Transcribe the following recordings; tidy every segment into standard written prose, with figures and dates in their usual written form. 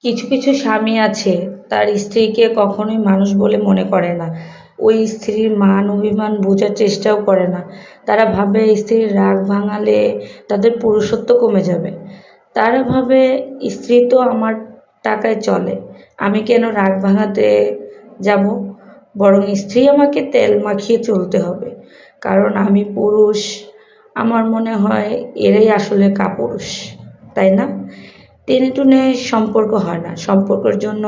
কিছু কিছু স্বামী আছে তার স্ত্রীকে কখনোই মানুষ বলে মনে করে না। ওই স্ত্রীর মান অভিমান বোঝার চেষ্টাও করে না। তারা ভাবে স্ত্রীর রাগ ভাঙালে তাদের পুরুষত্ব কমে যাবে। তারা ভাবে স্ত্রী তো আমার টাকায় চলে, আমি কেন রাগ ভাঙাতে যাব। বরং স্ত্রী আমাকে তেল মাখিয়ে চলতে হবে, কারণ আমি পুরুষ। আমার মনে হয় এরাই আসলে কাপুরুষ, তাই না? টেনে টুনে সম্পর্ক হয় না, সম্পর্কের জন্য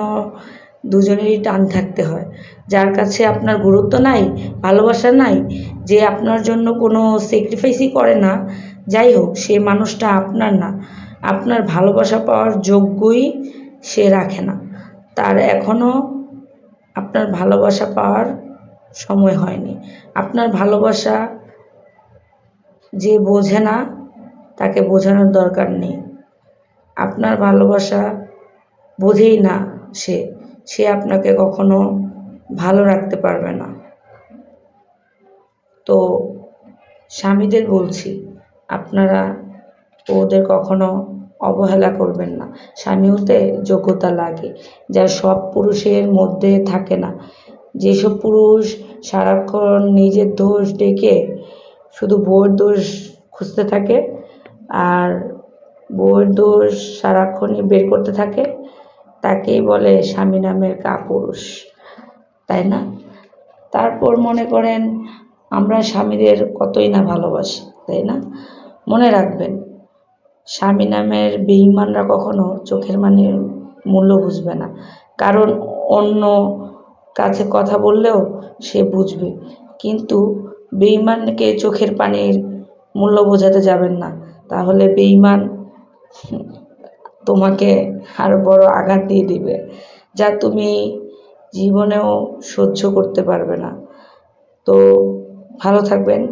দুজনেরই টান থাকতে হয়। যার কাছে আপনার গুরুত্ব নাই, ভালোবাসা নাই, যে আপনার জন্য কোনো স্যাক্রিফাইসই করে না, যাই হোক সে মানুষটা আপনার না, আপনার ভালোবাসা পাওয়ার যোগ্যই সে রাখে না। তার এখনও আপনার ভালোবাসা পাওয়ার সময় হয়নি। আপনার ভালোবাসা যে বোঝে না তাকে বোঝানোর দরকার নেই। আপনার ভালোবাসা বোঝেই না সে, সে আপনাকে কখনো ভালো রাখতে পারবে না। তো স্বামীদের বলছি, আপনারা ওদের কখনো অবহেলা করবেন না। স্বামী হতে যোগ্যতা লাগে, যা সব পুরুষের মধ্যে থাকে না। যেসব পুরুষ সারাক্ষণ নিজের দোষ ডেকে শুধু বউয়ের দোষ খুঁজতে থাকে, আর বউয়ের দোষ সারাক্ষণই বের করতে থাকে, তাকেই বলে স্বামী নামের কাপুরুষ, তাই না? তারপর মনে করেন আমরা স্বামীদের কতই না ভালোবাসি, তাই না? মনে রাখবেন, স্বামী নামের বেঈমানরা কখনো চোখের পানির মূল্য বুঝবে না। কারণ অন্য কাছে কথা বললেও সে বুঝবে, কিন্তু বেঈমানকে চোখের পানির মূল্য বোঝাতে যাবেন না, তাহলে বেঈমান তোমাকে আরো বড় আঘাত দিয়ে দিবে, যা তুমি জীবনেও সহ্য করতে পারবে না। তো ভালো থাকবেন।